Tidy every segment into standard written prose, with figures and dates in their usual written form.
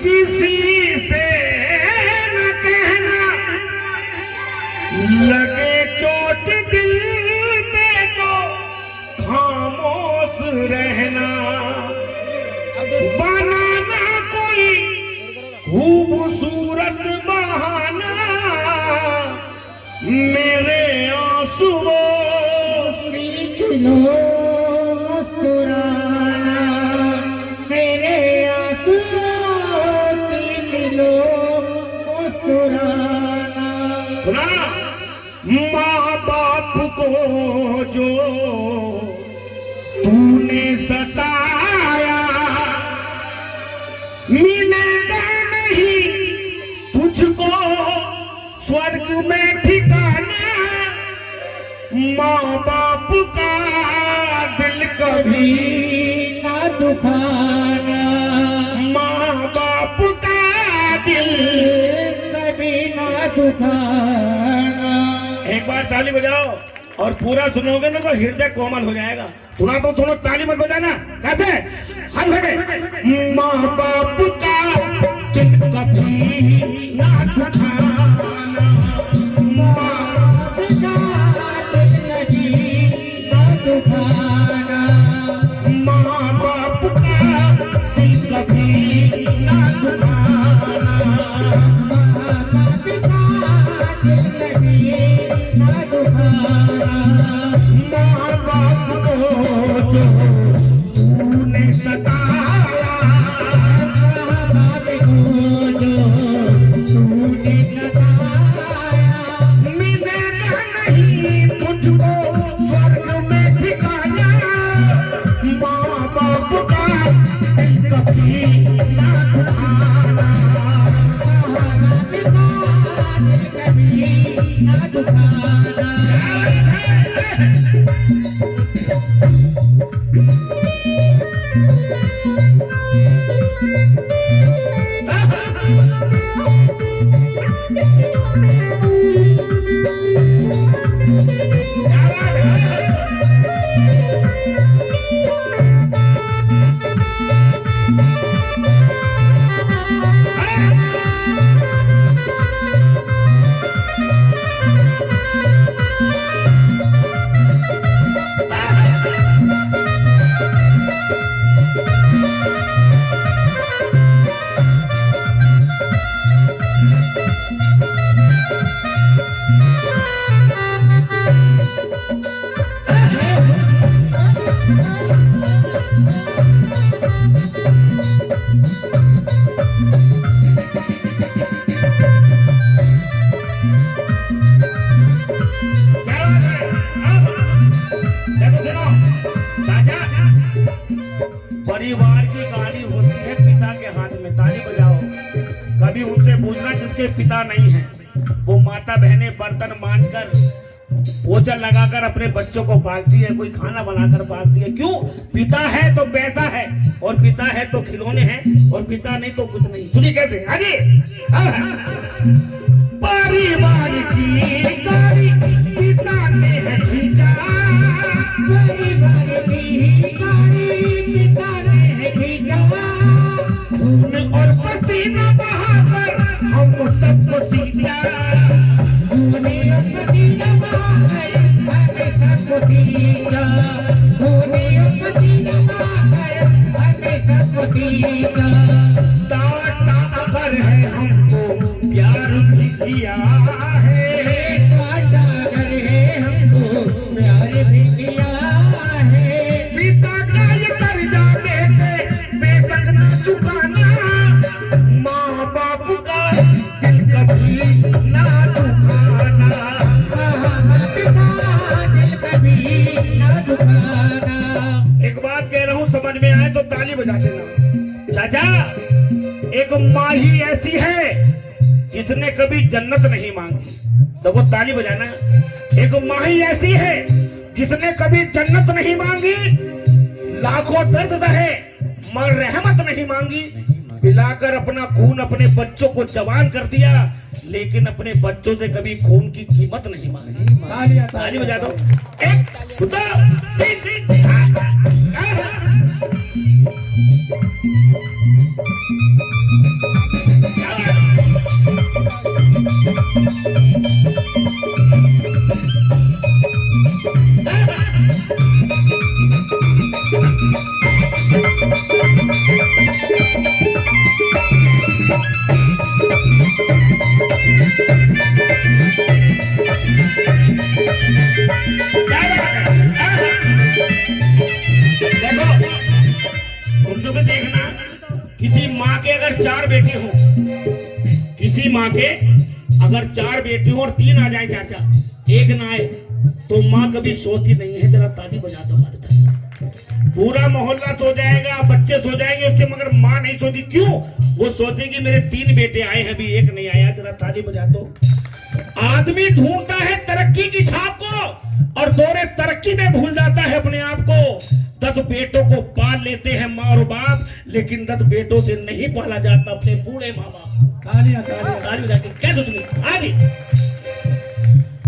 किसी से न कहना, लगे चोट दिल में तो खामोश रहना, बनाना कोई खूबसूरत बहाना, मेरे आंसुओं लो मुस्कुराना, मेरे आंसुओं की लो मुस्कुराना। सुना, माँ बाप को जो तूने सताया, मिलेगा नहीं तुझको स्वर्ग में ठिकाना, माँ बाप का दिल कभी ना दुखाना, माँ बाप का दिल कभी ना दुखाना। एक बार ताली बजाओ और पूरा सुनोगे ना तो हृदय कोमल हो जाएगा। सुना तो सुनो, ताली मत बजाना। कैसे? हर जगह माँ बाप का दिल कभी ना दुखाना, माँ बाप का दिल कभी ना दुखाना, माँ बाप का दिल कभी ना दुखाना, माँ बाप का दिल कभी ना दुखाना। माँ बाप को जो तूने सताया, माँ बाप को जो तूने सताया, मिलेगा नहीं तुझको स्वर्ग में ठिकाना, माँ बाप का दिल कभी ना दुखाना। माँ बाप का दिल कभी ना दुखाना। परिवार की कहानी होती है पिता के हाथ में। ताली बजाओ। कभी उनसे पूछना जिसके पिता नहीं है, वो माता बहनें बर्तन मांजकर पोछा लगाकर अपने बच्चों को पालती है, कोई खाना बनाकर पालती है। क्यों? पिता है तो पैसा है, और पिता है तो खिलौने हैं, और पिता नहीं तो कुछ नहीं। सुनिए कैसे आगे। परिवार की गाड़ी पिता ने है खींचा, परिवार की गाड़ी पिता ने खींचा, खून और पसीना बहाकर हम सबको सींचा, खूने और पसीना बहाकर हमें सबको सींचा, खूने और पसीना बहाकर हमें सबको सींचा। डांटा अगर है हमको प्यार भी किया है, डांटा अगर है हमको प्यार भी किया है, पिता का ये कर्जा बेटे बेशक ना चुकाना, माँ बाप का दिल कभी ना दुखाना। दिल कभी ना दुखाना। एक बात कह रहा हूँ, समझ में आए तो ताली बजा देना। चाचा, एक माँ ही ऐसी है जिसने कभी जन्नत नहीं मांगी। देखो ताली बजाना। एक माँ ही ऐसी है जिसने कभी जन्नत नहीं मांगी, लाखों दर्द सहे मगर रहमत नहीं मांगी, पिलाकर अपना खून अपने बच्चों को जवान कर दिया, लेकिन अपने बच्चों से कभी खून की कीमत नहीं मांगी। ताली बजा दो। एक, दो, तीन, चार। माँ के अगर 4 बेटे हो, किसी माँ के अगर 4 बेटे हो और 3 आ जाए चाचा, 1 ना आए, तो माँ कभी सोती नहीं है। जरा ताली बजा दो हाथ तक। पूरा मोहल्ला सो जाएगा, बच्चे सो जाएंगे उसके, मगर माँ नहीं सोती। क्यों? वो सोचेगी मेरे 3 बेटे आए हैं, अभी 1 नहीं आया। जरा ताली बजा दो। आदमी ढूंढता है तरक्की की छाप को और दौरे तरक्की में भूल जाता है अपने आप को। 10 बेटों को पाल लेते हैं माँ और बाप, लेकिन 10 बेटों से नहीं पाला जाता अपने बूढ़े माँ बाप। तालियां तालियां ताली बजा के कह दो तुम्हें आगे।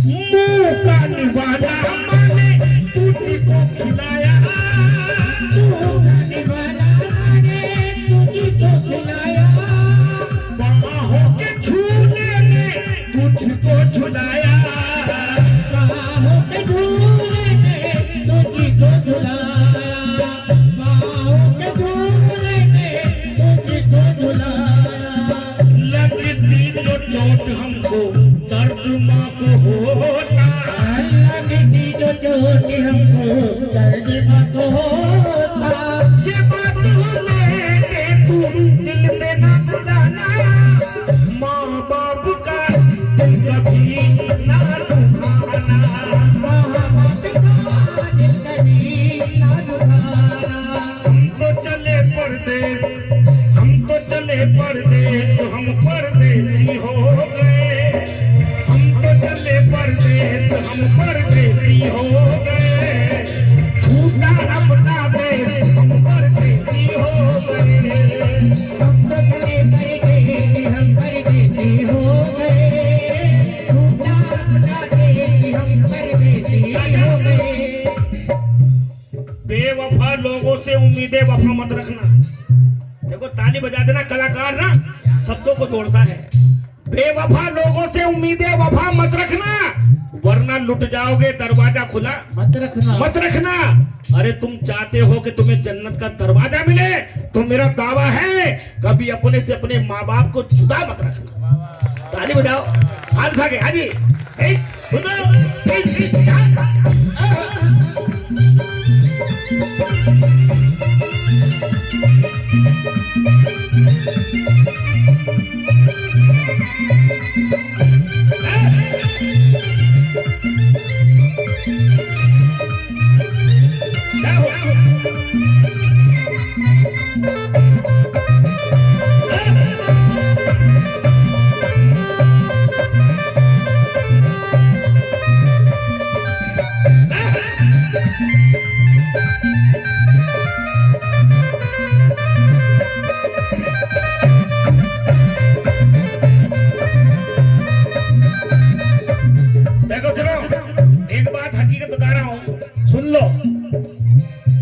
मुंह का निवाला माने तुझको खिलाया, बाहों के झूले में तुझको झुलाया, लगती जो चोट हमको दर्द माँ को होता, ये बात लेके तू दिल से ना भुलाना, माँ बाप का दिल कभी ना दुखाना। हम तो चले परदेस, हम तो चले परदेस, तो हम परदेसी हो गए। हम तो चले परदेस, हम परदेसी हो गए। छूटा अपना देश, हम परदेसी हो गए। बेवफा लोगों से उम्मीदें वफा मत रखना। देखो ताली बजा देना, कलाकार ना शब्दों को जोड़ता है। बेवफा लोगों से उम्मीदें वफा मत रखना, वरना लुट जाओगे। दरवाजा खुला मत रखना, मत रखना। अरे तुम चाहते हो कि तुम्हें जन्नत का दरवाजा मिले, तो मेरा दावा है कभी अपने से अपने माँ बाप को जुदा मत रखना। ताली बजाओ, हाथ भागे हाजी।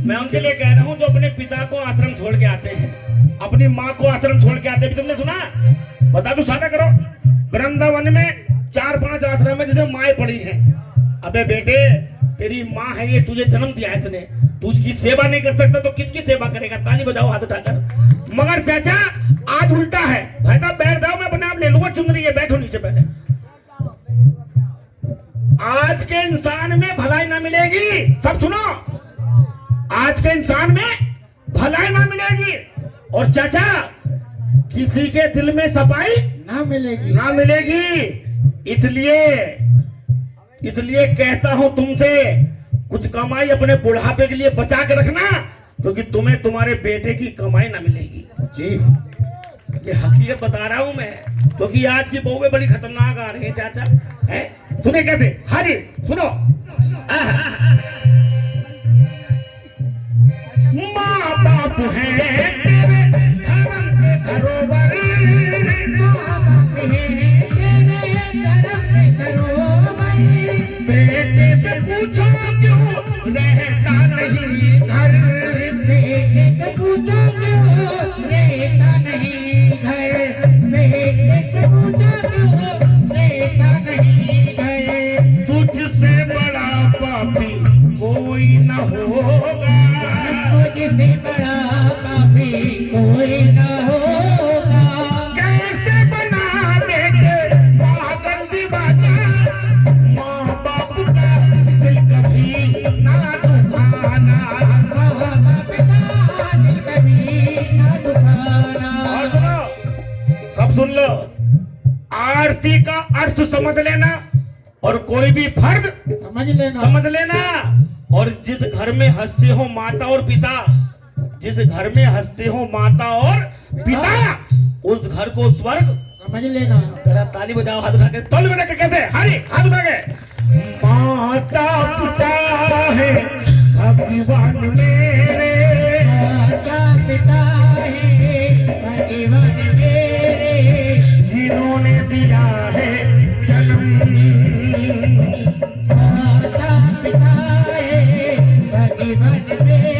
मैं उनके लिए कह रहा हूँ जो अपने पिता को आश्रम छोड़ के आते हैं, अपनी माँ को आश्रम छोड़ के आते हैं। तुमने सुना? बता दो, सादा करो। वृंदावन में 4-5 आश्रम में जैसे माएँ पड़ी हैं। अबे बेटे, तेरी माँ है ये, तुझे जन्म दिया है इसने, तू उसकी सेवा नहीं कर सकता तो किसकी सेवा करेगा? ताली बजाओ हाथ उठाकर। मगर चाचा आज उल्टा है। भाई साहब बैठ जाओ, मैं अपने आप ले लूंगा चुनरी है, बैठो नीचे पहले। आज के इंसान में भलाई ना मिलेगी। सब सुनो, आज के इंसान में भलाई ना मिलेगी। और चाचा किसी के दिल में सफाई ना मिलेगी, ना मिलेगी। इसलिए कहता हूं तुमसे, कुछ कमाई अपने बुढ़ापे के लिए बचा के रखना, क्योंकि तुम्हें तुम्हारे बेटे की कमाई ना मिलेगी। जी ये हकीकत बता रहा हूं मैं, क्योंकि आज की बहुएं बड़ी खतरनाक आ रही है चाचा। है सुने कहते? हाँ जी सुनो। माँ बाप है तेरे धर्म के धरोहर, बेटे से पूछो क्यों रहता नहीं घर, बेटे से पूछो क्यों रहता नहीं घर, बेटे से पूछो क्यों रहता नहीं घर। तुझसे बड़ा पापी कोई न होगा, मुझसे बड़ा पापी कोई न होगा। कैसे बना देते आरती का अर्थ समझ लेना और कोई भी फर्द समझ लेना। और जिस घर में हंसते हो माता और पिता, जिस घर में हंसते हो माता और पिता, उस घर को स्वर्ग समझ लेना। जरा ताली बजाओ, हाथ उठा के, ताली बजा के कैसे, हरी हाथ उठा के। माता पिता है भगवान मेरे, माता पिता है भगवान मेरे, जिन्होंने दिया है जन्म। माता पिता है भगवान मेरे,